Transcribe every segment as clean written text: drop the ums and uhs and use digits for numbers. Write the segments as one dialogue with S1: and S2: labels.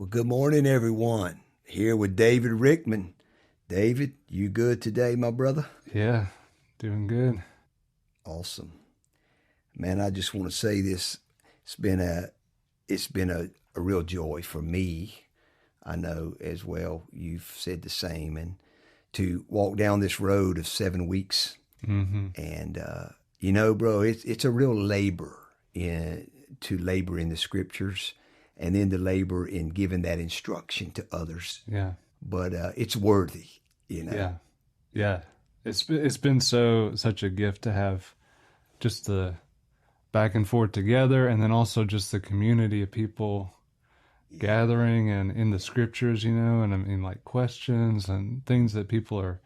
S1: Well, good morning, everyone. Here with David Rickman. David, you good today, my brother?
S2: Yeah, doing good.
S1: Awesome. Man, I just want to say this. It's been a real joy for me. I know as well you've said the same. And to walk down this road of 7 weeks.
S2: Mm-hmm.
S1: And, bro, it's a real labor to labor in the scriptures and then to labor in giving that instruction to others.
S2: Yeah.
S1: But it's worthy,
S2: Yeah. Yeah. It's been such a gift to have just the back and forth together, and then also just the community of people gathering and in the scriptures, and I mean, like, questions and things that people are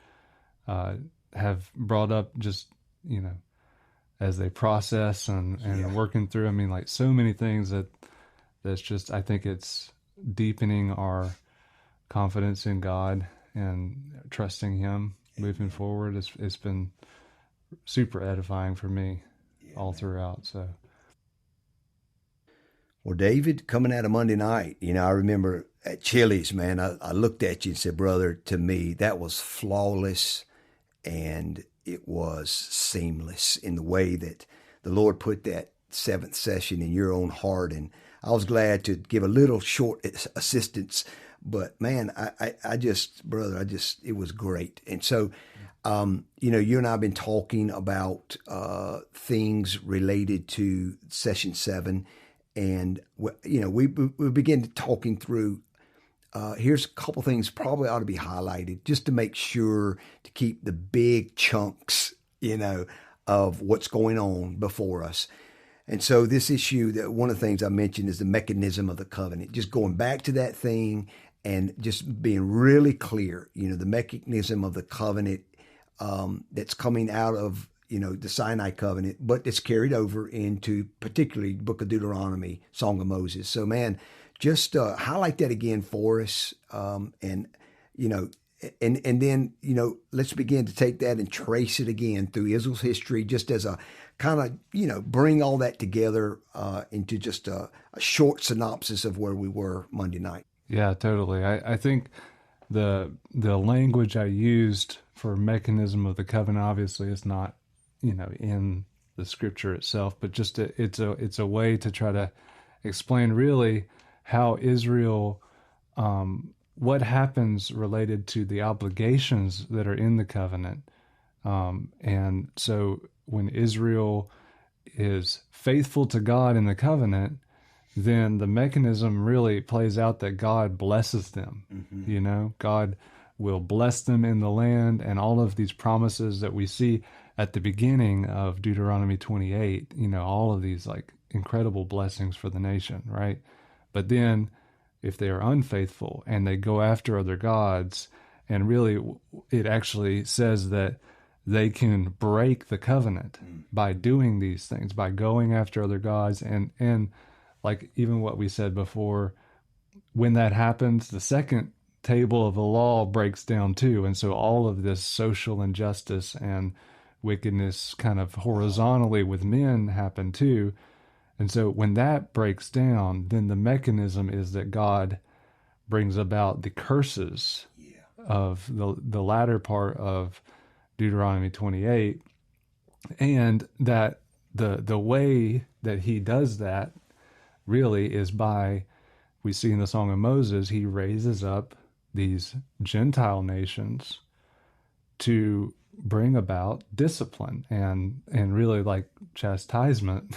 S2: have brought up just, as they process and working through. I mean, like, so many things that's just, I think it's deepening our confidence in God and trusting Him moving forward. It's been super edifying for me all throughout. So,
S1: well, David, coming out of Monday night, I remember at Chili's, man, I looked at you and said, brother, to me, that was flawless and it was seamless in the way that the Lord put that seventh session in your own heart. And I was glad to give a little short assistance, but man, it was great. And so, you and I have been talking about things related to session 7. And, we begin talking through, here's a couple things probably ought to be highlighted just to make sure to keep the big chunks, of what's going on before us. And so this issue, that one of the things I mentioned is the mechanism of the covenant, just going back to that thing and just being really clear, the mechanism of the covenant that's coming out of, the Sinai covenant, but it's carried over into particularly the book of Deuteronomy, Song of Moses. So, man, just highlight that again for us. And then, let's begin to take that and trace it again through Israel's history, just as a kind of, bring all that together into just a short synopsis of where we were Monday night.
S2: yeah, totally. I think the language I used for mechanism of the covenant obviously is not, in the scripture itself, but just it's a way to try to explain really how Israel, what happens related to the obligations that are in the covenant. And so when Israel is faithful to God in the covenant, then the mechanism really plays out that God blesses them. Mm-hmm. God will bless them in the land, and all of these promises that we see at the beginning of Deuteronomy 28, all of these like incredible blessings for the nation, right? But then if they are unfaithful and they go after other gods, and really it actually says that they can break the covenant by doing these things, by going after other gods. And like even what we said before, when that happens, the second table of the law breaks down too. And so all of this social injustice and wickedness kind of horizontally with men happen too. And so when that breaks down, then the mechanism is that God brings about the curses of the latter part of Deuteronomy 28. And that the way that he does that really is by, we see in the Song of Moses, he raises up these Gentile nations to bring about discipline and really like chastisement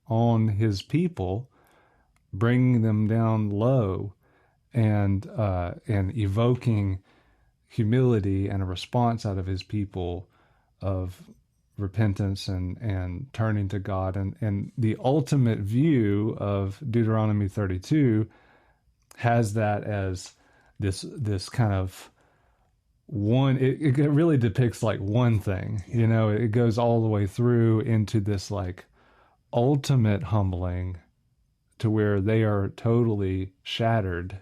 S2: on his people, bringing them down low and evoking humility and a response out of his people of repentance and turning to God. And the ultimate view of Deuteronomy 32 has that as this kind of one, it really depicts like one thing, it goes all the way through into this like ultimate humbling to where they are totally shattered,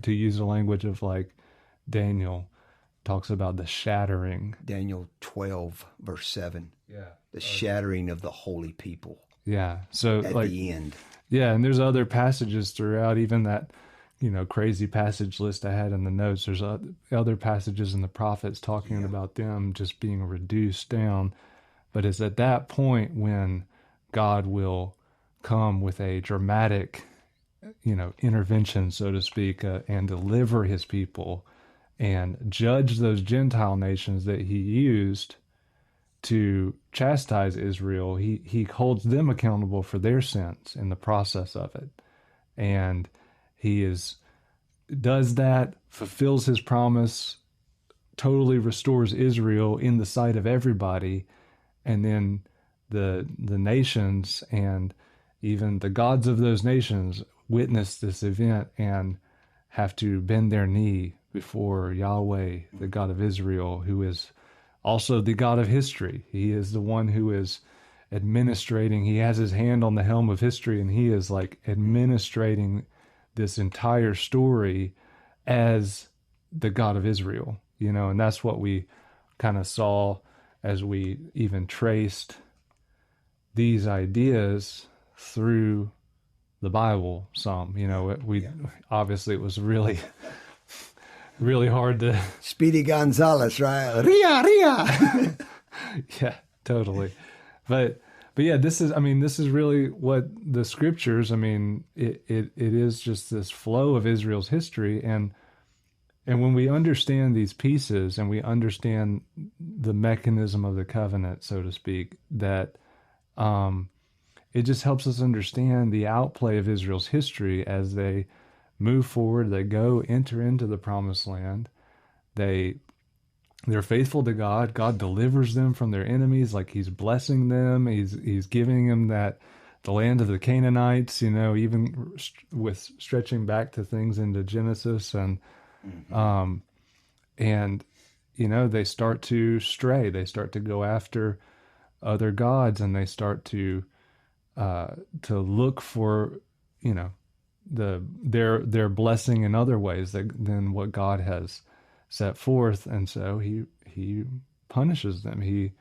S2: to use the language of like Daniel talks about the shattering.
S1: Daniel 12, verse 7.
S2: Yeah.
S1: The shattering of the holy people.
S2: Yeah. So
S1: at
S2: like
S1: the end.
S2: Yeah. And there's other passages throughout even that crazy passage list I had in the notes. There's other passages in the prophets talking about them just being reduced down. But it's at that point when God will come with a dramatic, intervention, so to speak, and deliver his people and judge those Gentile nations that he used to chastise Israel. He holds them accountable for their sins in the process of it. And he does that, fulfills his promise, totally restores Israel in the sight of everybody. And then the nations and even the gods of those nations witness this event and have to bend their knee before Yahweh, the God of Israel, who is also the God of history. He is the one who is administrating. He has his hand on the helm of history, and he is like administrating this entire story as the God of Israel, and that's what we kind of saw as we even traced these ideas through the Bible some. Obviously it was really really hard to
S1: Speedy Gonzalez, right? Ria.
S2: Yeah, totally. But yeah, this is really what the scriptures, it is just this flow of Israel's history. And when we understand these pieces and we understand the mechanism of the covenant, so to speak, that it just helps us understand the outplay of Israel's history as they move forward. They enter into the promised land. They're faithful to God. God delivers them from their enemies, like he's blessing them. He's giving them the land of the Canaanites, even with stretching back to things into Genesis. And, they start to stray. They start to go after other gods, and they start to look for, their blessing in other ways than what God has set forth. And so he punishes them. He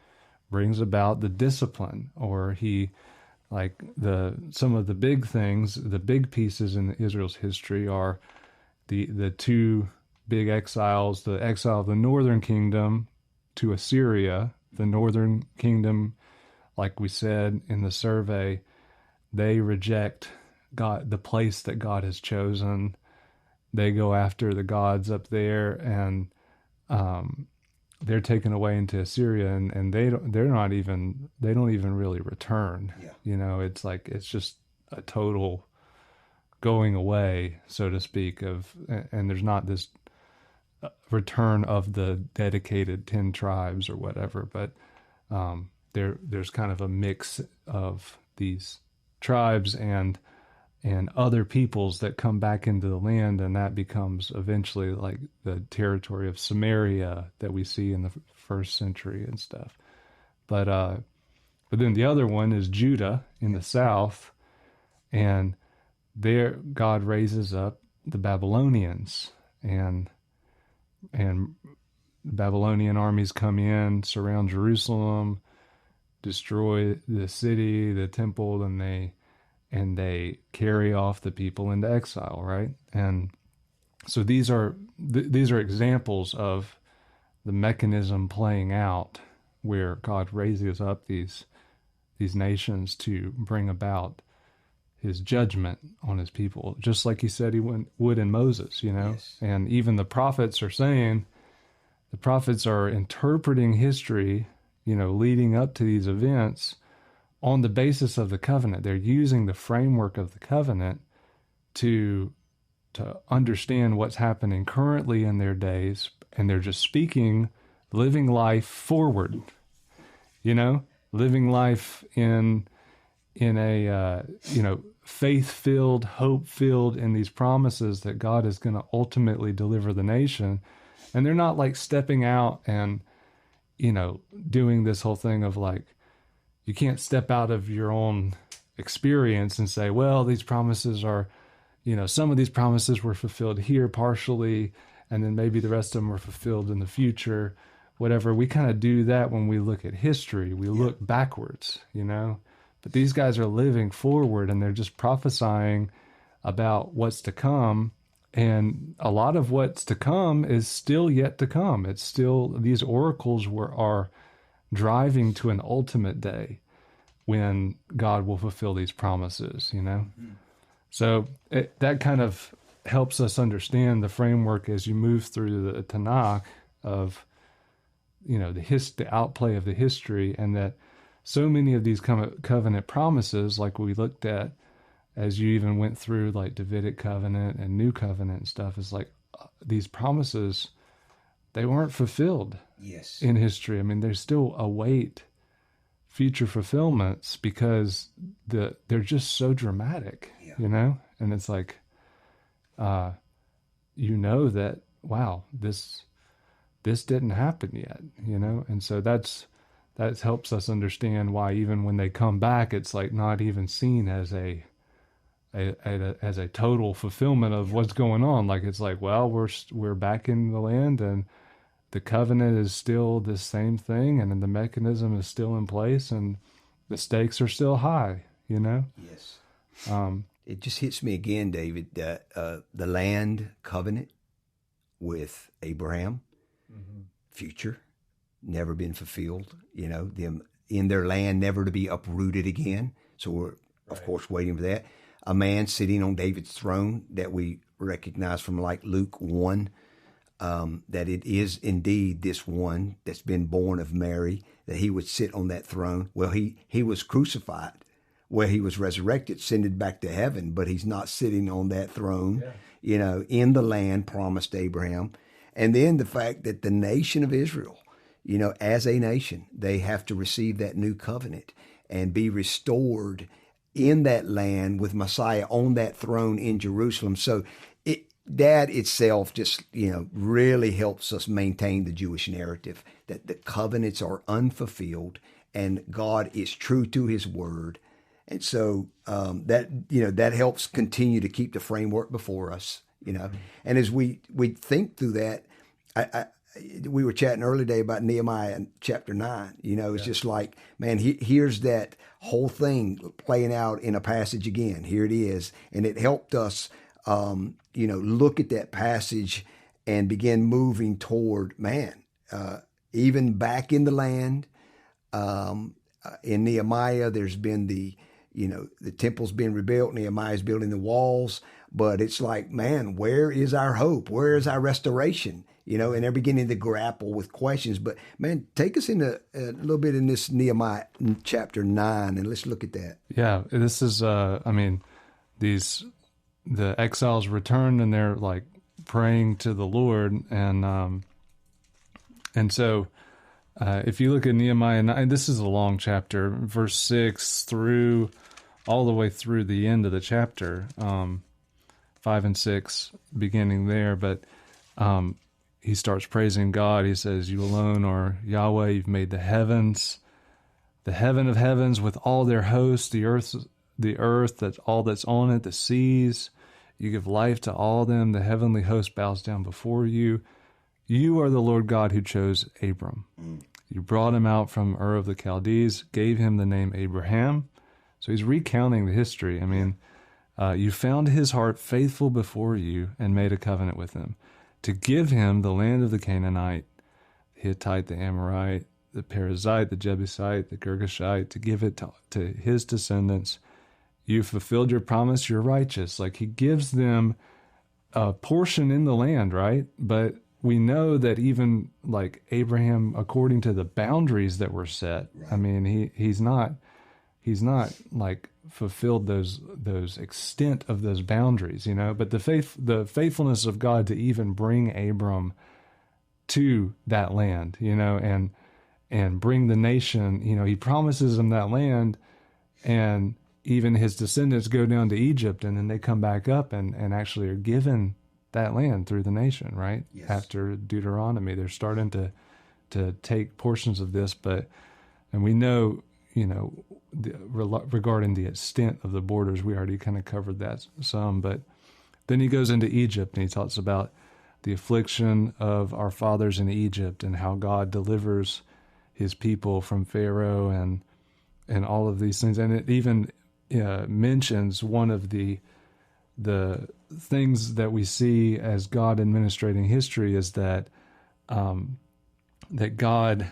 S2: brings about the discipline, or he, like some of the big things, the big pieces in Israel's history are the two big exiles, the exile of the northern kingdom to Assyria. The northern kingdom, like we said in the survey, they reject God, the place that God has chosen. They go after the gods up there, and they're taken away into Assyria, and they don't even really return. Yeah. It's just a total going away, so to speak, and there's not this return of the dedicated 10 tribes or whatever, but there's kind of a mix of these tribes and other peoples that come back into the land, and that becomes eventually like the territory of Samaria that we see in the first century and stuff. But then the other one is Judah in the south, and there God raises up the Babylonians, and Babylonian armies come in, surround Jerusalem, destroy the city, the temple, and they carry off the people into exile, right? And so these are examples of the mechanism playing out, where God raises up these nations to bring about his judgment on his people, just like he said he would in Moses, Yes. And even the prophets are interpreting history, leading up to these events on the basis of the covenant. They're using the framework of the covenant to understand what's happening currently in their days, and they're just living life forward, living life in a faith-filled, hope-filled in these promises that God is going to ultimately deliver the nation. And they're not like stepping out and doing this whole thing of like, you can't step out of your own experience and say, well, these promises are, some of these promises were fulfilled here partially, and then maybe the rest of them were fulfilled in the future, whatever. We kind of do that when we look at history. We look backwards, But these guys are living forward, and they're just prophesying about what's to come And a lot of what's to come is still yet to come. It's still, these oracles are driving to an ultimate day when God will fulfill these promises, you know? So that kind of helps us understand the framework as you move through the Tanakh of, you know, the outplay of the history, and that so many of these covenant promises, like we looked at, as you even went through like Davidic covenant and New Covenant and stuff, is like these promises, they weren't fulfilled in history. I mean, they still await future fulfillments because they're just so dramatic, you know? And it's like, you know that, wow, this didn't happen yet, you know? And so that helps us understand why even when they come back, it's like not even seen as a total fulfillment of what's going on. Like, it's like, well, we're back in the land, and the covenant is still the same thing, and then the mechanism is still in place, and the stakes are still high, you know?
S1: Yes. It just hits me again, David, that the land covenant with Abraham, future, never been fulfilled, you know, them in their land never to be uprooted again. So we're, of course, waiting for that. A man sitting on David's throne that we recognize from like Luke 1, that it is indeed this one that's been born of Mary, that he would sit on that throne. Well, he was crucified, where he was resurrected, ascended back to heaven, but he's not sitting on that throne, you know, in the land promised Abraham. And then the fact that the nation of Israel, you know, as a nation, they have to receive that new covenant and be restored in that land with Messiah on that throne in Jerusalem. So that itself just, you know, really helps us maintain the Jewish narrative that the covenants are unfulfilled and God is true to his word. And so that, you know, that helps continue to keep the framework before us, you know. And as we think through that, we were chatting earlier today about Nehemiah chapter 9. You know, it's just like, man, here's that whole thing playing out in a passage again. Here it is. And it helped us, you know, look at that passage and begin moving toward, man, even back in the land. In Nehemiah, there's been the temple's been rebuilt. Nehemiah's building the walls. But it's like, man, where is our hope? Where is our restoration? You know, and they're beginning to grapple with questions. But, man, take us into a little bit in this Nehemiah chapter 9, and let's look at that.
S2: Yeah, this is, I mean, the exiles returned, and they're, like, praying to the Lord. And so if you look at Nehemiah 9, this is a long chapter, verse 6 through all the way through the end of the chapter, 5 and 6, beginning there. But he starts praising God. He says, "You alone are Yahweh. You've made the heavens, the heaven of heavens with all their hosts, the earth, that's all that's on it, the seas. You give life to all them. The heavenly host bows down before you. You are the Lord God who chose Abram. You brought him out from Ur of the Chaldees, gave him the name Abraham." So he's recounting the history. I mean, you found his heart faithful before you and made a covenant with him to give him the land of the Canaanite, the Hittite, the Amorite, the Perizzite, the Jebusite, the Girgashite, to give it to his descendants. You fulfilled your promise, you're righteous. Like, he gives them a portion in the land, right? But we know that even like Abraham, according to the boundaries that were set, right. I mean, he's not like fulfilled those extent of those boundaries, you know. But the faithfulness of God to even bring Abram to that land, you know, and bring the nation, you know, he promises him that land, and even his descendants go down to Egypt, and then they come back up and actually are given that land through the nation, right? Yes. After Deuteronomy, they're starting to take portions of this, and we know, you know, regarding the extent of the borders, we already kind of covered that some, but then he goes into Egypt and he talks about the affliction of our fathers in Egypt and how God delivers his people from Pharaoh and all of these things. And it even mentions one of the things that we see as God administrating history is that that God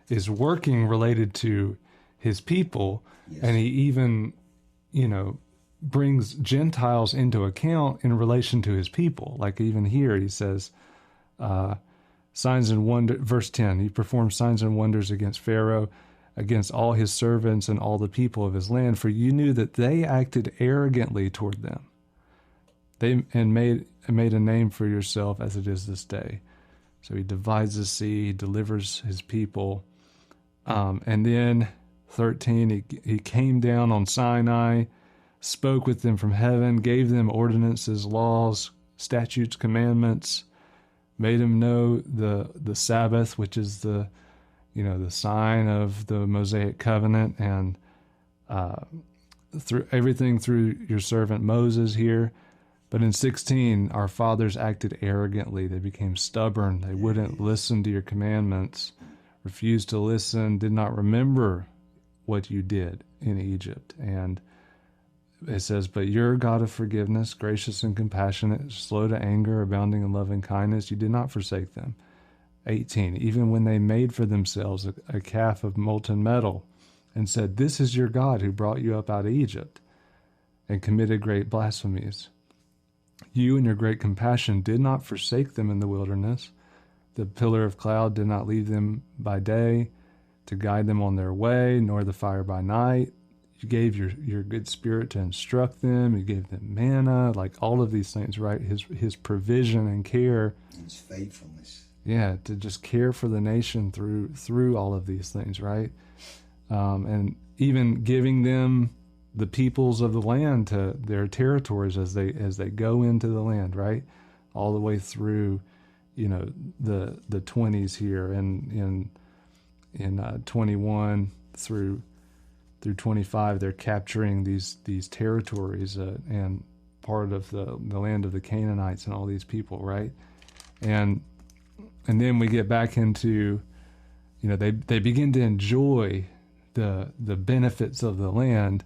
S2: is working related to his people, yes. And he even, brings Gentiles into account in relation to his people. Like even here, he says, signs and wonder. Verse 10, he performed signs and wonders against Pharaoh, against all his servants and all the people of his land, for you knew that they acted arrogantly toward them. They made a name for yourself as it is this day. So he divides the sea, he delivers his people. And then 13, he came down on Sinai, spoke with them from heaven, gave them ordinances, laws, statutes, commandments, made them know the Sabbath, which is the sign of the Mosaic covenant, and through everything through your servant Moses here. But in 16, our fathers acted arrogantly. They became stubborn. They wouldn't listen to your commandments, refused to listen, did not remember what you did in Egypt. And it says, but you're a God of forgiveness, gracious and compassionate, slow to anger, abounding in loving kindness. You did not forsake them. 18, even when they made for themselves a calf of molten metal and said, this is your God who brought you up out of Egypt, and committed great blasphemies. You in your great compassion did not forsake them in the wilderness. The pillar of cloud did not leave them by day to guide them on their way, nor the fire by night. You gave your good spirit to instruct them. You gave them manna, like all of these things, right? His provision and care.
S1: His faithfulness.
S2: Yeah, to just care for the nation through all of these things, right? And even giving them the peoples of the land to their territories as they go into the land, right? All the way through, the 20s here, and in 21 through 25, they're capturing these territories and part of the land of the Canaanites and all these people, right? And then we get back into, they begin to enjoy the benefits of the land.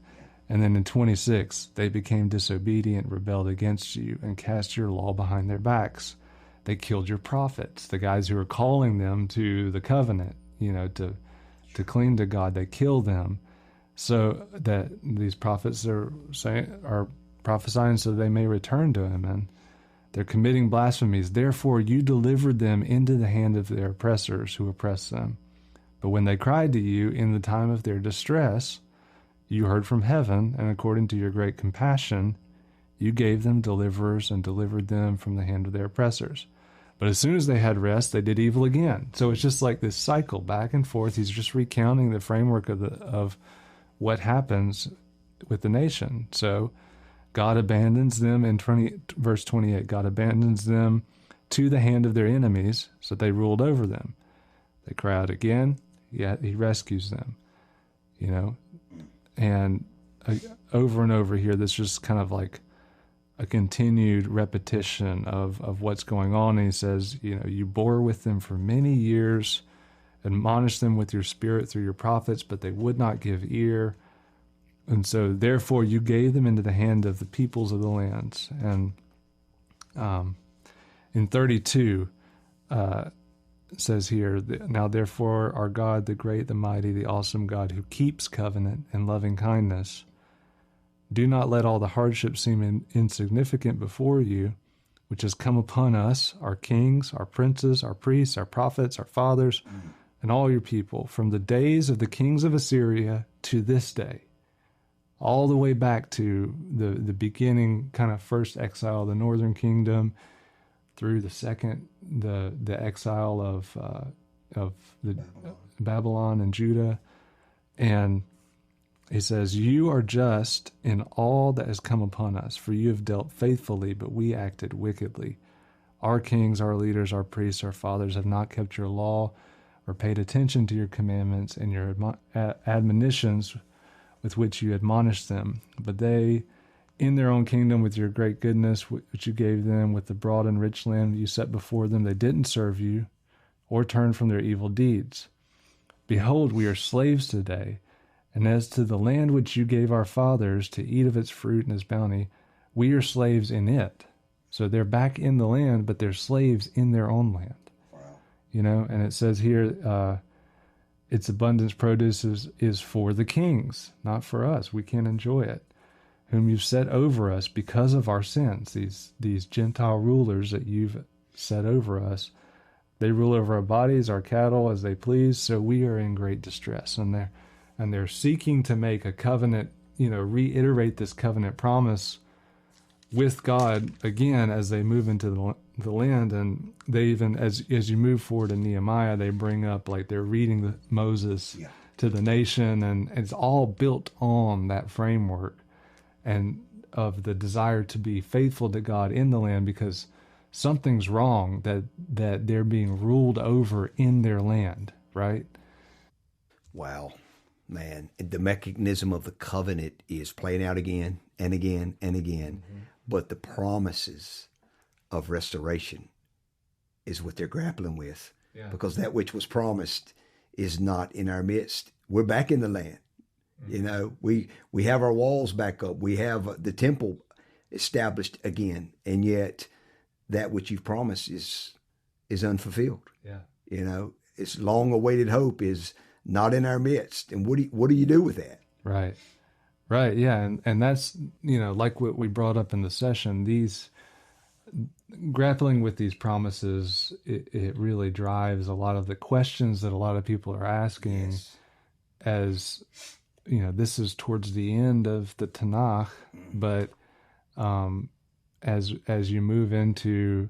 S2: And then in 26, they became disobedient, rebelled against you, and cast your law behind their backs. They killed your prophets, the guys who were calling them to the covenant, to cling to God. They killed them, so that these prophets are prophesying so they may return to him, and they're committing blasphemies. Therefore, you delivered them into the hand of their oppressors who oppressed them. But when they cried to you in the time of their distress, you heard from heaven, and according to your great compassion, you gave them deliverers and delivered them from the hand of their oppressors. But as soon as they had rest, they did evil again. So it's just like this cycle back and forth. He's just recounting the framework of what happens with the nation. So God abandons them in verse 28. God abandons them to the hand of their enemies, so they ruled over them. They cry out again, yet he rescues them. And over and over here, this just kind of like a continued repetition of what's going on. And he says, you bore with them for many years, admonished them with your spirit through your prophets, but they would not give ear. And so therefore you gave them into the hand of the peoples of the lands. And in 32, it says here, now therefore our God, the great, the mighty, the awesome God who keeps covenant and loving kindness, do not let all the hardships seem insignificant before you, which has come upon us, our kings, our princes, our priests, our prophets, our fathers, and all your people, from the days of the kings of Assyria to this day, all the way back to the beginning, kind of first exile of the northern kingdom, through the second, the exile of the Babylon and Judah. And he says, you are just in all that has come upon us, for you have dealt faithfully, but we acted wickedly. Our kings, our leaders, our priests, our fathers have not kept your law or paid attention to your commandments and your admonitions with which you admonished them. But they, in their own kingdom, with your great goodness, which you gave them, with the broad and rich land you set before them, they didn't serve you or turn from their evil deeds. Behold, we are slaves today, and as to the land which you gave our fathers to eat of its fruit and its bounty, we are slaves in it. So they're back in the land, but they're slaves in their own land.
S1: Wow.
S2: And it says here, its abundance produce is for the kings, not for us. We can't enjoy it. Whom you've set over us because of our sins. These Gentile rulers that you've set over us, they rule over our bodies, our cattle as they please. So we are in great distress. And they're seeking to make a covenant, reiterate this covenant promise with God again as they move into the land. And they even, as you move forward in Nehemiah, they bring up like they're reading Moses to the nation, and it's all built on that framework and of the desire to be faithful to God in the land, because something's wrong that they're being ruled over in their land, right?
S1: Wow, man. The mechanism of the covenant is playing out again and again and again. Mm-hmm. But the promises of restoration is what they're grappling with, because that which was promised is not in our midst. We're back in the land. Mm-hmm. We have our walls back up. We have the temple established again, and yet that which you've promised is unfulfilled. Yeah. It's long-awaited hope is not in our midst. And what do you do with that?
S2: Right. Right, yeah, and that's, like what we brought up in the session, these grappling with these promises, it really drives a lot of the questions that a lot of people are asking. Yes. As, this is towards the end of the Tanakh, but as you move into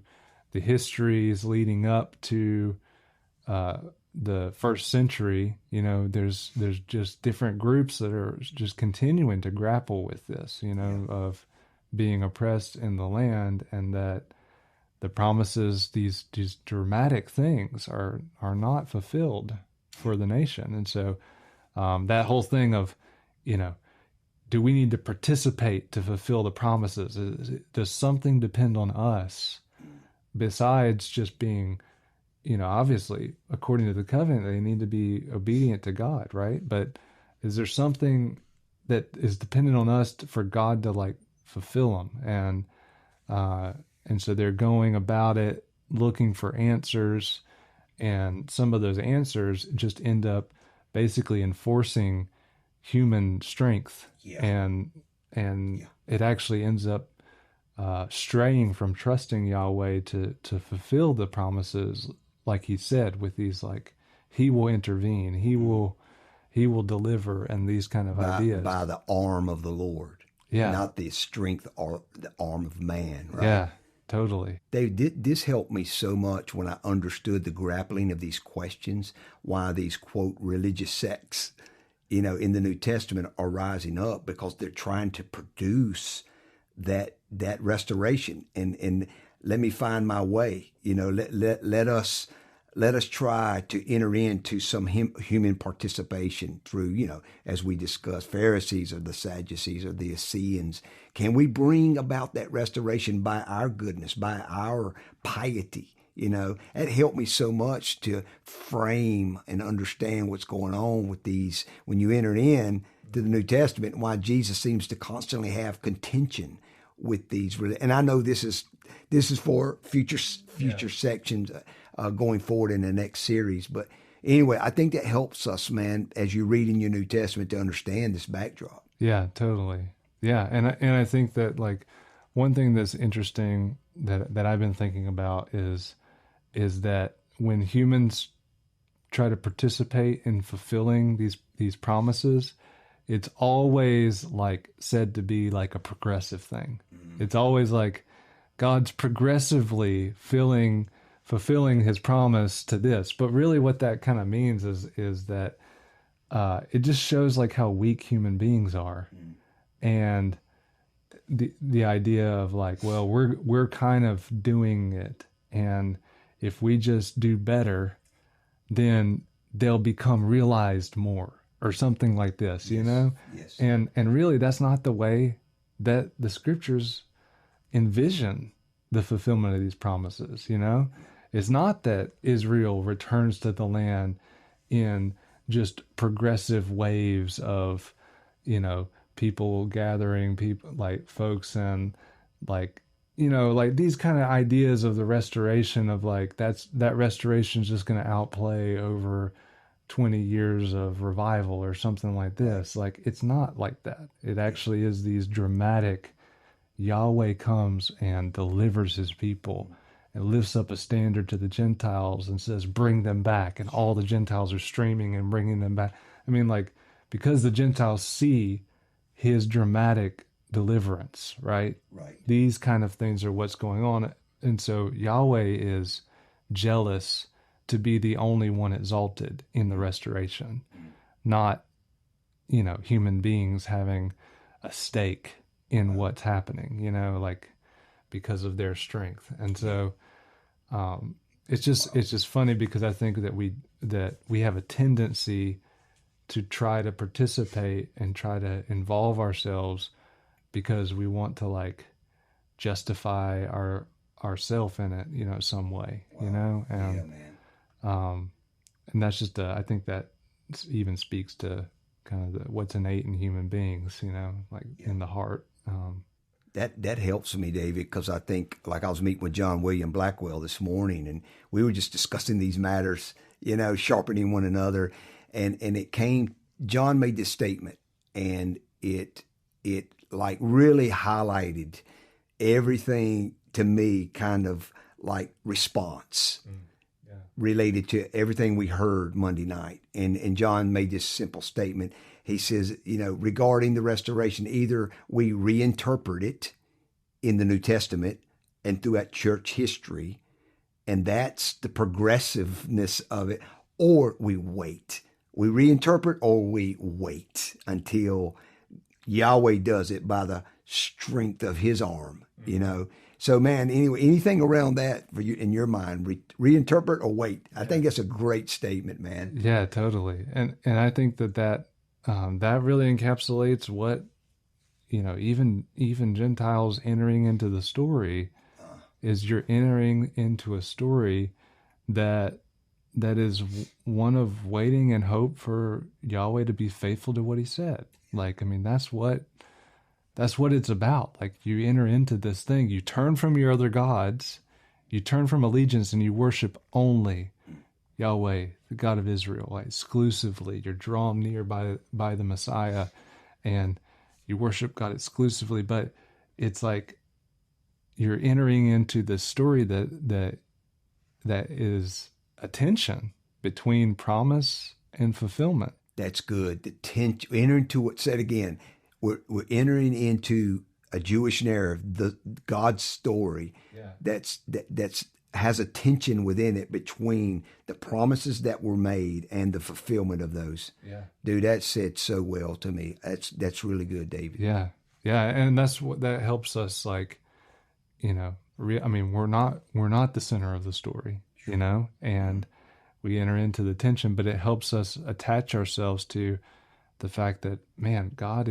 S2: the histories leading up to the first century, there's just different groups that are just continuing to grapple with this, of being oppressed in the land, and that the promises, these dramatic things are not fulfilled for the nation. And so that whole thing of, do we need to participate to fulfill the promises? Does something depend on us besides just being, obviously, according to the covenant, they need to be obedient to God, right? But is there something that is dependent on us for God to fulfill them? And so they're going about it looking for answers, and some of those answers just end up basically enforcing human strength, and it actually ends up straying from trusting Yahweh to fulfill the promises. Like he said, with these, he will intervene, he will deliver, and these kind of ideas.
S1: By the arm of the Lord. Yeah. Not the strength or the arm of man, right?
S2: Yeah, totally.
S1: This helped me so much when I understood the grappling of these questions, why these, quote, religious sects, in the New Testament are rising up, because they're trying to produce that restoration. And let me find my way. Let us try to enter into some human participation through, as we discussed, Pharisees or the Sadducees or the Essenes. Can we bring about that restoration by our goodness, by our piety? It helped me so much to frame and understand what's going on with these. When you enter in to the New Testament, why Jesus seems to constantly have contention with these. And I know this is for future sections going forward in the next series. But anyway, I think that helps us, man, as you read in your New Testament, to understand this backdrop.
S2: Yeah, totally. Yeah, and I think that one thing that's interesting that I've been thinking about is that when humans try to participate in fulfilling these promises, it's always said to be a progressive thing. Mm-hmm. It's always God's progressively fulfilling his promise to this. But really what that kind of means is that it just shows how weak human beings are. Mm. And the idea of well, we're kind of doing it, and if we just do better, then they'll become realized more, or something like this, Yes. And really that's not the way that the scriptures envision the fulfillment of these promises. It's not that Israel returns to the land in just progressive waves of, people gathering, people folks in like, like these kind of ideas of the restoration of like, that restoration is just going to outplay over 20 years of revival or something like this. Like, it's not like that. It actually is these dramatic, Yahweh comes and delivers his people and lifts up a standard to the Gentiles and says, bring them back. And all the Gentiles are streaming and bringing them back. I mean, like, because the Gentiles see his dramatic deliverance, right?
S1: Right.
S2: These kind of things are what's going on. And so Yahweh is jealous to be the only one exalted in the restoration, not, human beings having a stake in what's happening, like because of their strength. And so it's just funny because I think that we have a tendency to try to participate and try to involve ourselves because we want to like justify ourself in it, some way, and
S1: Yeah, man.
S2: and that's just I think that even speaks to kind of what's innate in human beings, like in the heart.
S1: That helps me, David, because I think, like, I was meeting with John William Blackwell this morning, and we were just discussing these matters, sharpening one another, and it came. John made this statement, and it like really highlighted everything to me, kind of like response related to everything we heard Monday night. And John made this simple statement. He says, regarding the restoration, either we reinterpret it in the New Testament and throughout church history, and that's the progressiveness of it, or we wait. We reinterpret or we wait until Yahweh does it by the strength of his arm, So, man, anyway, anything around that for you in your mind, reinterpret or wait? I think that's a great statement, man.
S2: Yeah, totally. And I think that really encapsulates what, even Gentiles entering into the story is you're entering into a story that is one of waiting and hope for Yahweh to be faithful to what he said. Like, I mean, that's what it's about. Like, you enter into this thing, you turn from your other gods, you turn from allegiance, and you worship only Yahweh, the God of Israel, like, exclusively. You're drawn near by the Messiah, and you worship God exclusively. But it's like you're entering into this story that is a tension between promise and fulfillment.
S1: That's good. The tension. Enter into what said again. We're entering into a Jewish narrative, the God's story.
S2: Yeah.
S1: That's has a tension within it between the promises that were made and the fulfillment of those.
S2: Yeah.
S1: Dude, that said so well to me. That's really good, David.
S2: Yeah. Yeah. And that's what that helps us, like, we're not the center of the story, and we enter into the tension, but it helps us attach ourselves to the fact that, man, God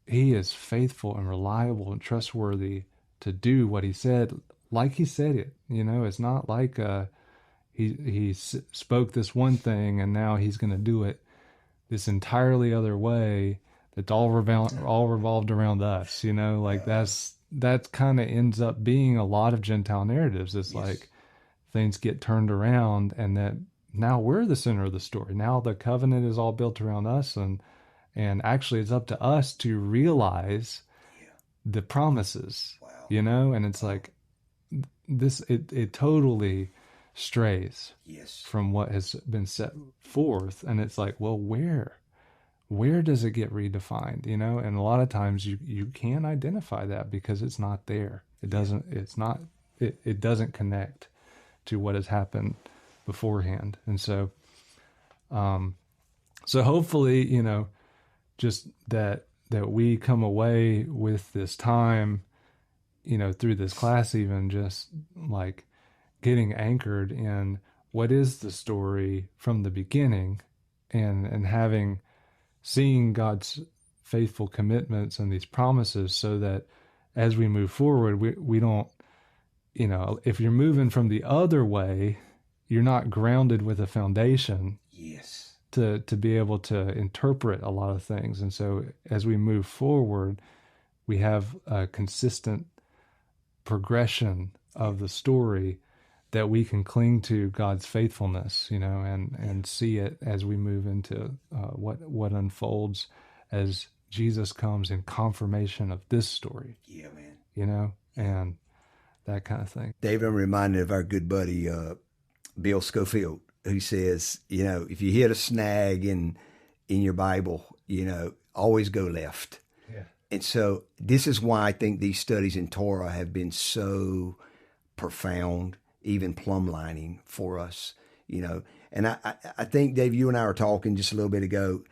S2: he is faithful and reliable and trustworthy to do what he said, like he said it. It's not like he spoke this one thing and now he's going to do it this entirely other way that's all revolved around us. That kind of ends up being a lot of Gentile narratives. It's like things get turned around, and that now we're the center of the story. Now the covenant is all built around us, and actually it's up to us to realize the promises.
S1: Wow.
S2: And it's like this, it totally strays from what has been set forth. And it's like, well, where does it get redefined? And a lot of times you can't identify that because it's not there. It doesn't connect to what has happened beforehand. And so hopefully, just that we come away with this time, through this class, even just like getting anchored in what is the story from the beginning, and seeing God's faithful commitments and these promises, so that as we move forward, we don't, if you're moving from the other way, you're not grounded with a foundation to be able to interpret a lot of things. And so as we move forward, we have a consistent progression of the story that we can cling to God's faithfulness, and see it as we move into what unfolds as Jesus comes in confirmation of this story.
S1: Yeah, man.
S2: And that kind of thing.
S1: David, I'm reminded of our good buddy Bill Schofield, who says, if you hit a snag in your Bible, always go left.
S2: Yeah.
S1: And so this is why I think these studies in Torah have been so profound, even plumb lining for us, And I think, Dave, you and I were talking just a little bit ago,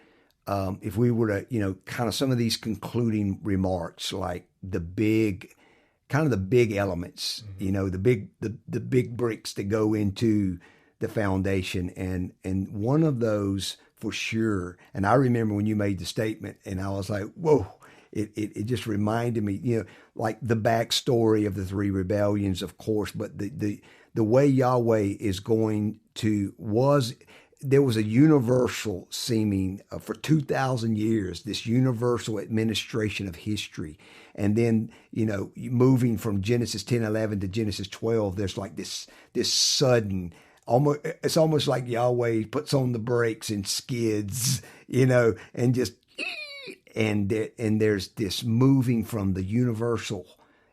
S1: if we were to, kind of some of these concluding remarks, like the big elements, the big bricks that go into the foundation. And one of those for sure, and I remember when you made the statement and I was like, whoa, it just reminded me, like the backstory of the three rebellions, of course, but the way Yahweh is going to, there was a universal seeming for 2,000 years, this universal administration of history. And then, moving from Genesis 10:11 to Genesis 12, there's like this sudden, it's almost like Yahweh puts on the brakes and skids, and just, and there's this moving from the universal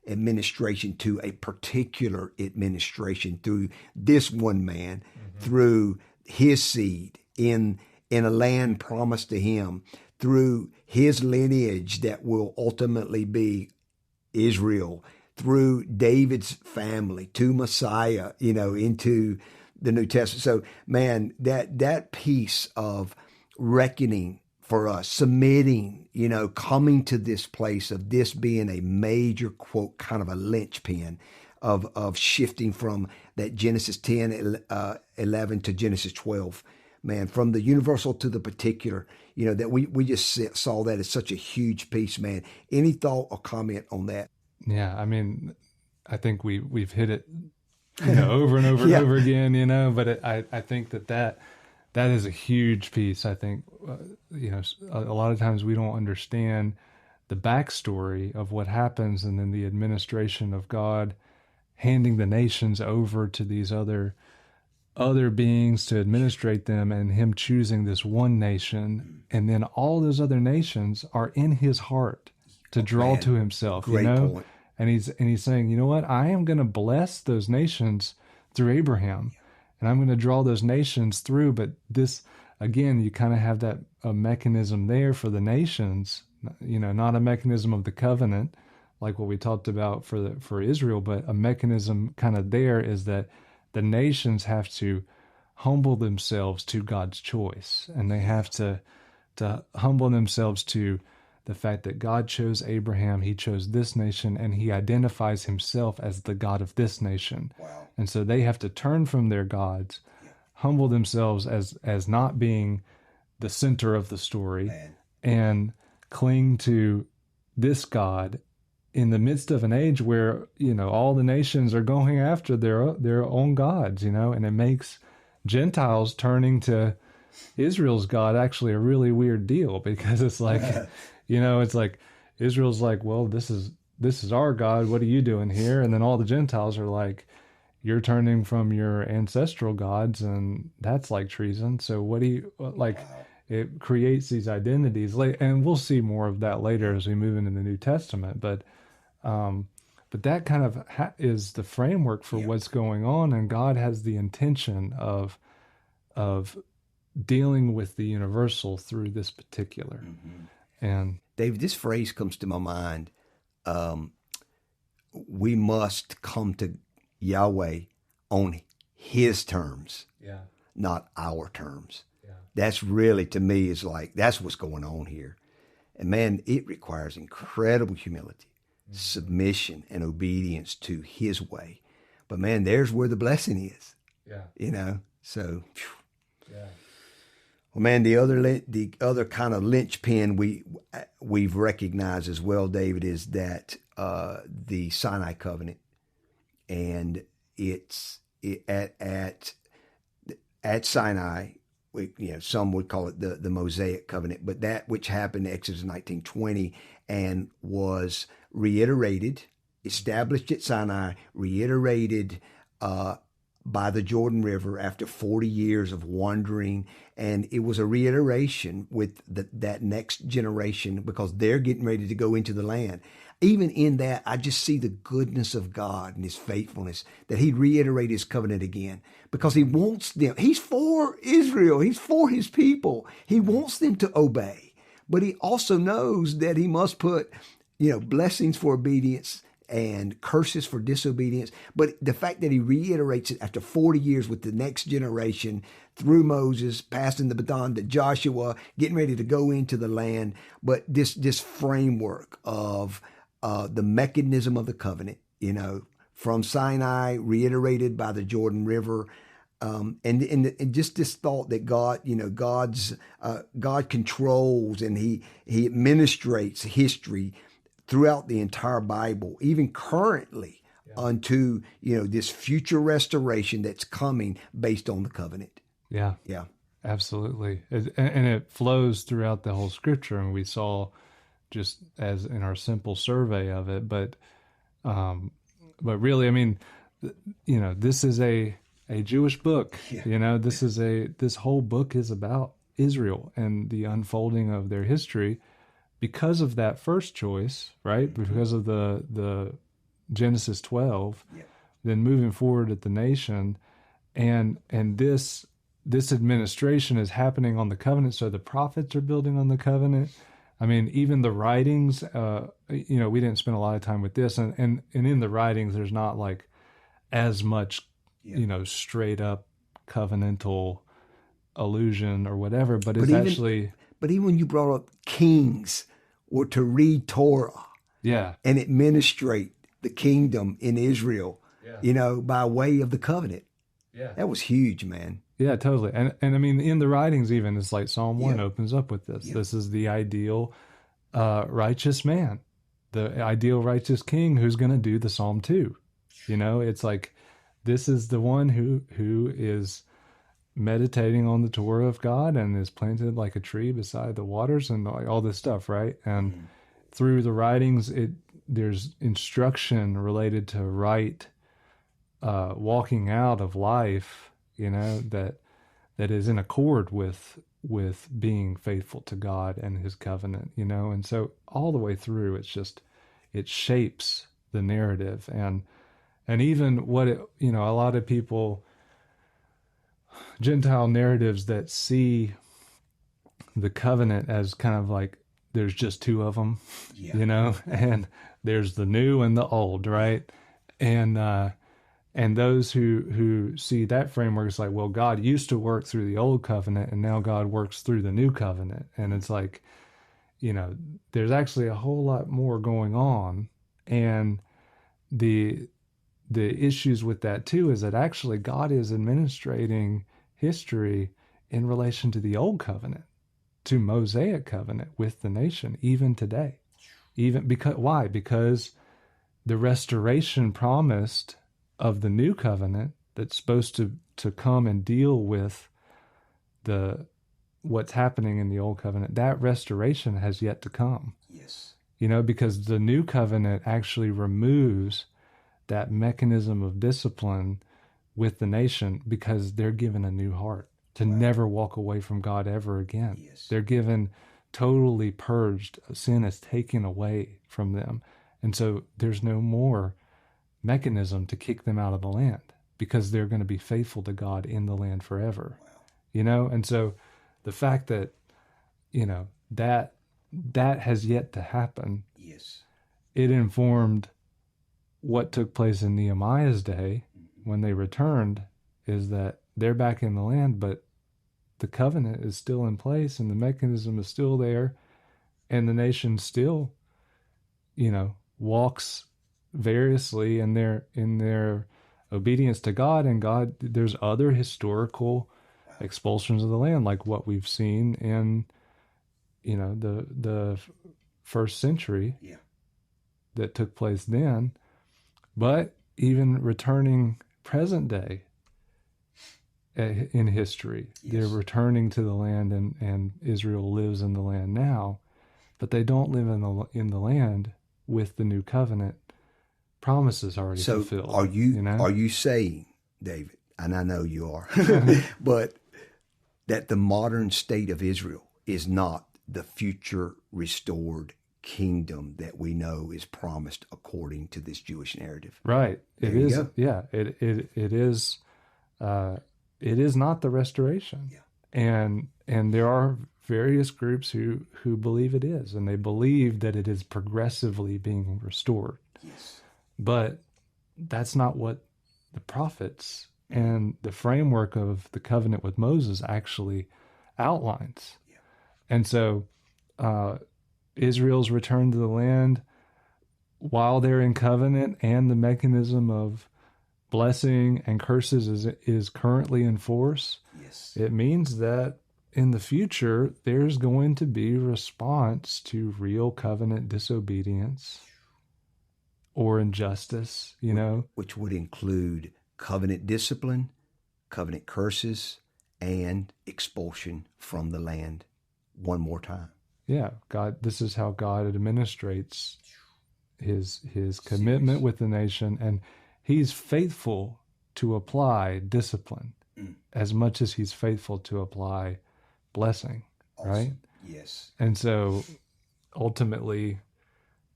S1: administration to a particular administration through this one man, through his seed in a land promised to him, through his lineage that will ultimately be Israel, through David's family to Messiah, into the New Testament. So, man, that piece of reckoning for us, submitting, coming to this place of this being a major, quote, kind of a linchpin of shifting from that Genesis 10:11 to Genesis 12, man, from the universal to the particular, that we just saw that as such a huge piece, man. Any thought or comment on that?
S2: Yeah, I mean, I think we've hit it, over and over and over again, but I think that is a huge piece. I think, a lot of times we don't understand the backstory of what happens, and then the administration of God handing the nations over to these other beings to administrate them, and him choosing this one nation, and then all those other nations are in his heart to draw to himself.
S1: Great point.
S2: And he's saying, you know what, I am going to bless those nations through Abraham, and I'm going to draw those nations through. But this, again, you kind of have that a mechanism there for the nations, not a mechanism of the covenant like what we talked about for Israel, but a mechanism kind of there is that the nations have to humble themselves to God's choice, and they have to humble themselves to the fact that God chose Abraham, he chose this nation, and he identifies himself as the God of this nation.
S1: Wow.
S2: And so they have to turn from their gods, humble themselves as not being the center of the story, and cling to this God in the midst of an age where, all the nations are going after their own gods, and it makes Gentiles turning to Israel's God actually a really weird deal, because it's like, it's like Israel's like, well, this is our God. What are you doing here? And then all the Gentiles are like, you're turning from your ancestral gods, and that's like treason. So what do you like? It creates these identities, and we'll see more of that later as we move into the New Testament. But that kind of is the framework for what's going on, and God has the intention of dealing with the universal through this particular. And
S1: David, this phrase comes to my mind. We must come to Yahweh on his terms, not our terms. That's really, to me, is like, that's what's going on here. And man, it requires incredible humility, submission, and obedience to his way. But man, there's where the blessing is. So, well, man, the other kind of linchpin we've recognized as well, David, is that the Sinai covenant, and at Sinai, some would call it the Mosaic covenant, but that which happened in Exodus 19:20 and was reiterated, established at Sinai, reiterated by the Jordan River after 40 years of wandering. And it was a reiteration with that next generation because they're getting ready to go into the land. Even in that, I just see the goodness of God and his faithfulness, that he'd reiterate his covenant again because he wants them. He's for Israel. He's for his people. He wants them to obey, but he also knows that he must put, blessings for obedience and curses for disobedience. But the fact that he reiterates it after 40 years with the next generation through Moses, passing the baton to Joshua, getting ready to go into the land. But this framework of the mechanism of the covenant, from Sinai, reiterated by the Jordan River, and just this thought that God, God controls and he administrates history throughout the entire Bible, even currently, unto this future restoration that's coming based on the covenant.
S2: Yeah, absolutely, and it flows throughout the whole Scripture, and we saw just as in our simple survey of it, but really, I mean, this is a Jewish book. Yeah. This whole book is about Israel and the unfolding of their history because of that first choice, right? Mm-hmm. Because of the Genesis 12, then moving forward at the nation, and this administration is happening on the covenant. So the prophets are building on the covenant. I mean, even the writings, we didn't spend a lot of time with this, and in the writings, there's not like as much, straight up covenantal allusion or whatever, but it's actually.
S1: But even when you brought up kings were to read Torah, and administrate the kingdom in Israel, by way of the covenant, that was huge, man.
S2: Yeah, totally. And I mean, in the writings, even it's like Psalm 1 opens up with this. This is the ideal righteous man, the ideal righteous king who's going to do the Psalm 2. It's like this is the one who is meditating on the Torah of God and is planted like a tree beside the waters and all this stuff, right? And through the writings, there's instruction related to right walking out of life, that is in accord with being faithful to God and his covenant, and so all the way through, it shapes the narrative and even what a lot of people, Gentile narratives that see the covenant as kind of like there's just two of them, and there's the new and the old, right? And those who see that framework is like, well, God used to work through the old covenant and now God works through the new covenant. And it's like, there's actually a whole lot more going on. And the issues with that too is that actually God is administrating history in relation to the old covenant, to Mosaic covenant with the nation, even today. Why? Because the restoration promised of the new covenant that's supposed to come and deal with what's happening in the old covenant, that restoration has yet to come.
S1: Yes.
S2: Because the new covenant actually removes that mechanism of discipline with the nation because they're given a new heart to never walk away from God ever again.
S1: Yes.
S2: They're given totally purged. Sin is taken away from them. And so there's no more mechanism to kick them out of the land because they're going to be faithful to God in the land forever. Wow. And so the fact that, that has yet to happen.
S1: Yes.
S2: It informed what took place in Nehemiah's day when they returned, is that they're back in the land, but the covenant is still in place and the mechanism is still there, and the nation still, walks variously in their obedience to God. And God, there's other historical expulsions of the land, like what we've seen in, the first century that took place then. But even returning present day in history, they're returning to the land, and Israel lives in the land now. but they don't live in the land with the new covenant promises already fulfilled.
S1: Are you saying, David, and I know you are, but that the modern state of Israel is not the future restored kingdom that we know is promised according to this Jewish narrative?
S2: Right.
S1: There you go.
S2: Yeah. It is. It is not the restoration.
S1: Yeah.
S2: And there are various groups who believe it is, and they believe that it is progressively being restored.
S1: Yes.
S2: But that's not what the prophets and the framework of the covenant with Moses actually outlines.
S1: Yeah.
S2: And so Israel's return to the land while they're in covenant, and the mechanism of blessing and curses is currently in force.
S1: Yes.
S2: It means that in the future, there's going to be response to real covenant disobedience or injustice,
S1: Which would include covenant discipline, covenant curses, and expulsion from the land one more time.
S2: Yeah, God, this is how God administrates his commitment with the nation, and he's faithful to apply discipline as much as he's faithful to apply blessing,
S1: Awesome.
S2: Right?
S1: Yes.
S2: And so ultimately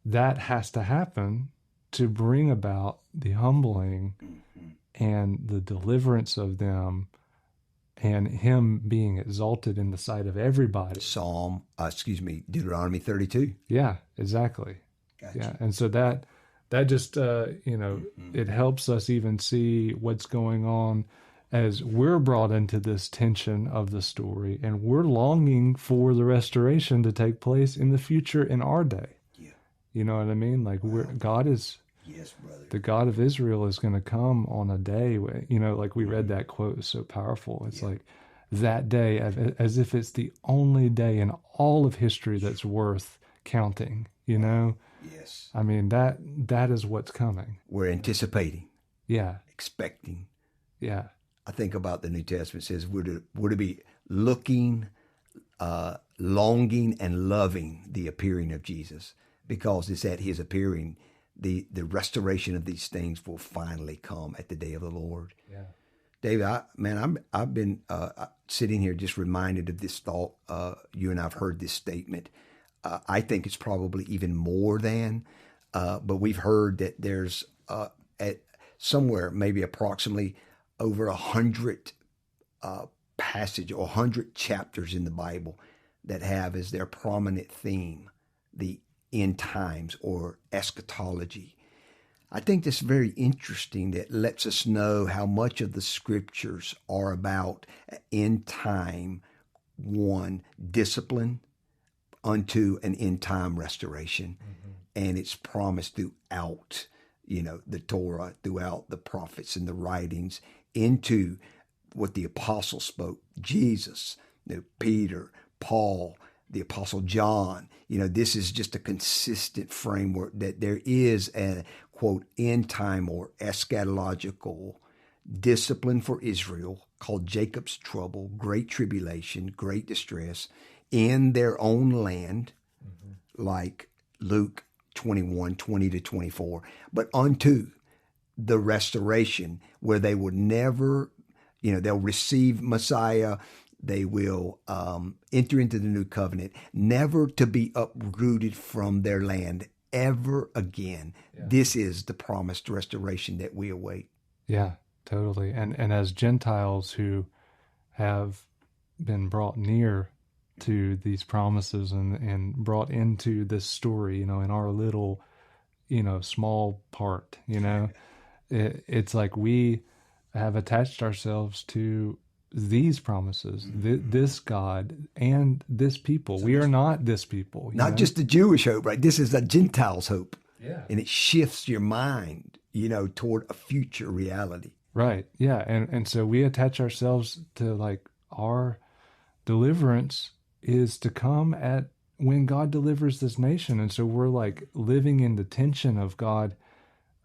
S2: that has to happen to bring about the humbling and the deliverance of them, and him being exalted in the sight of everybody.
S1: Deuteronomy 32.
S2: Yeah, exactly.
S1: Gotcha.
S2: Yeah. And so that just, it helps us even see what's going on as we're brought into this tension of the story, and we're longing for the restoration to take place in the future in our day.
S1: Yeah.
S2: You know what I mean? Like God is,
S1: yes, brother.
S2: The God of Israel is going to come on a day where, like we read that quote, is so powerful. It's like that day, as if it's the only day in all of history that's worth counting,
S1: Yes.
S2: I mean, that is what's coming.
S1: We're anticipating.
S2: Yeah.
S1: Expecting.
S2: Yeah.
S1: I think about the New Testament says we're to be looking, longing, and loving the appearing of Jesus, because it's at his appearing the restoration of these things will finally come at the day of the Lord.
S2: Yeah.
S1: David, I've been sitting here just reminded of this thought. You and I've heard this statement. I think it's probably even more than, but we've heard that there's at somewhere maybe approximately over 100 passage or 100 chapters in the Bible that have as their prominent theme the end times or eschatology. I think that's very interesting. That lets us know how much of the scriptures are about end time, one, discipline unto an end time restoration. And it's promised throughout, the Torah, throughout the prophets and the writings, into what the apostles spoke, Jesus, Peter, Paul, the apostle John. This is just a consistent framework that there is a, quote, end time or eschatological discipline for Israel called Jacob's trouble, great tribulation, great distress in their own land, like Luke 21:20-24, but unto the restoration where they would never, they'll receive Messiah. They will enter into the new covenant, never to be uprooted from their land ever again. Yeah. This is the promised restoration that we await.
S2: Yeah, totally. And as Gentiles who have been brought near to these promises and brought into this story, in our little, small part, it's like we have attached ourselves to these promises, this God and this people. So we are not this people.
S1: Not just the Jewish hope, right? This is the Gentiles' hope.
S2: Yeah.
S1: And it shifts your mind, toward a future reality.
S2: Right. Yeah. And so we attach ourselves to, like, our deliverance is to come at when God delivers this nation. And so we're like living in the tension of God,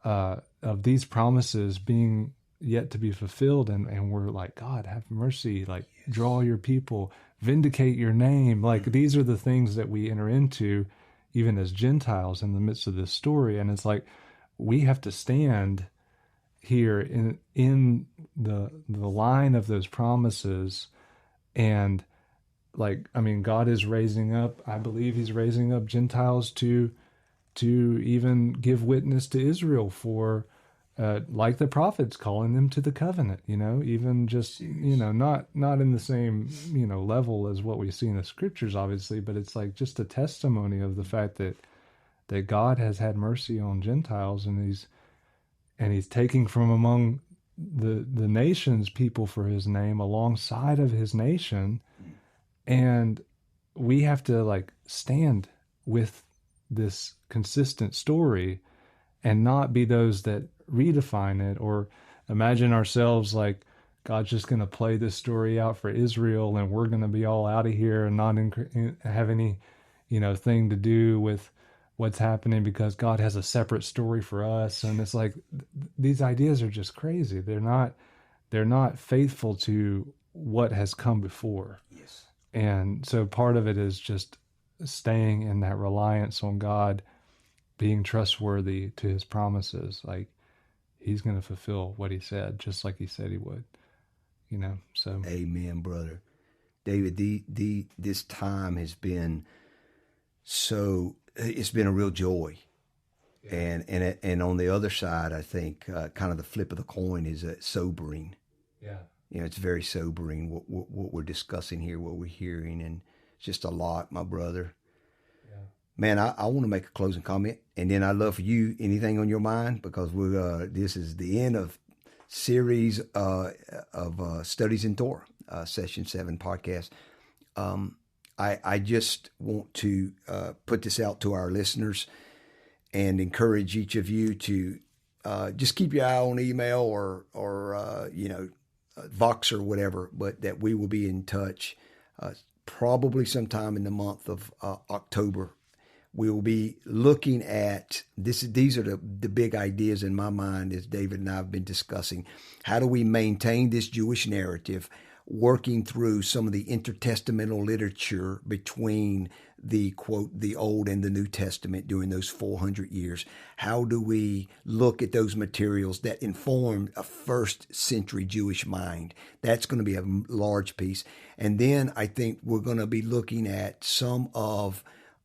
S2: of these promises being yet to be fulfilled, and we're like, God, have mercy, like, yes, draw your people, vindicate your name. Like, these are the things that we enter into even as Gentiles in the midst of this story. And it's like, we have to stand here in the line of those promises. And like, I mean, God is raising up, I believe he's raising up Gentiles to even give witness to Israel for, like the prophets calling them to the covenant, even just, not in the same, level as what we see in the scriptures, obviously, but it's like just a testimony of the fact that God has had mercy on Gentiles, and he's taking from among the nations people for his name alongside of his nation. And we have to like stand with this consistent story and not be those that redefine it or imagine ourselves like God's just going to play this story out for Israel and we're going to be all out of here and not have any, thing to do with what's happening because God has a separate story for us. And it's like, these ideas are just crazy. They're not faithful to what has come before.
S1: Yes.
S2: And so part of it is just staying in that reliance on God, being trustworthy to his promises. Like, he's going to fulfill what he said, just like he said he would, so.
S1: Amen, brother. David, this time has been it's been a real joy. Yeah. And on the other side, I think kind of the flip of the coin is sobering.
S2: Yeah.
S1: It's very sobering what we're discussing here, what we're hearing, and it's just a lot, my brother. Yeah. Man, I want to make a closing comment, and then I'd love for you, anything on your mind, because this is the end of series of Studies in Torah, Session 7 podcast. I just want to put this out to our listeners and encourage each of you to just keep your eye on email or Vox or whatever, but that we will be in touch probably sometime in the month of October. We will be looking at this. These are the big ideas in my mind, as David and I have been discussing. How do we maintain this Jewish narrative, working through some of the intertestamental literature between the, quote, the Old and the New Testament during those 400 years? How do we look at those materials that informed a first century Jewish mind? That's going to be a large piece. And then I think we're going to be looking at some of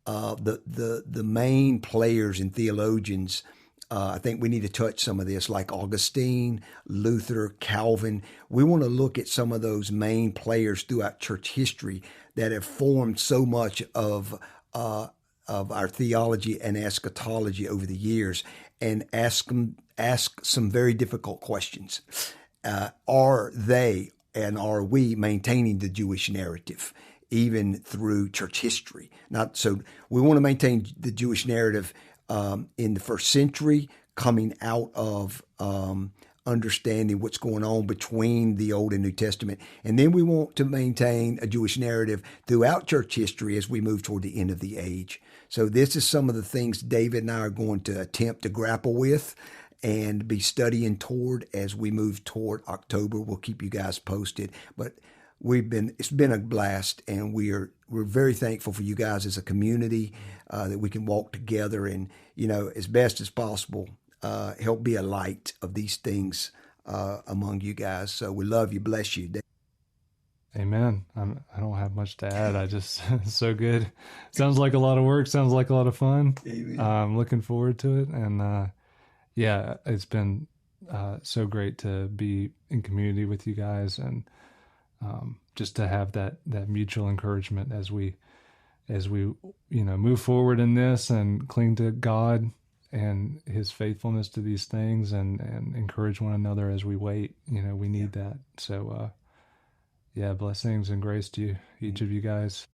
S1: the main players and theologians. I think we need to touch some of this, like Augustine, Luther, Calvin. We want to look at some of those main players throughout church history that have formed so much of our theology and eschatology over the years, and ask some very difficult questions. Are they and are we maintaining the Jewish narrative, even through church history? So we want to maintain the Jewish narrative in the first century, coming out of understanding what's going on between the Old and New Testament. And then we want to maintain a Jewish narrative throughout church history as we move toward the end of the age. So this is some of the things David and I are going to attempt to grapple with and be studying toward as we move toward October. We'll keep you guys posted. But it's been a blast, and we're very thankful for you guys as a community, that we can walk together and, as best as possible, help be a light of these things among you guys. So we love you. Bless you.
S2: Amen. I don't have much to add. It's so good. Sounds like a lot of work. Sounds like a lot of fun.
S1: Amen.
S2: I'm looking forward to it. And it's been so great to be in community with you guys, and just to have that mutual encouragement as we move forward in this and cling to God and his faithfulness to these things, and encourage one another as we wait. We need that. So blessings and grace to you, each of you guys.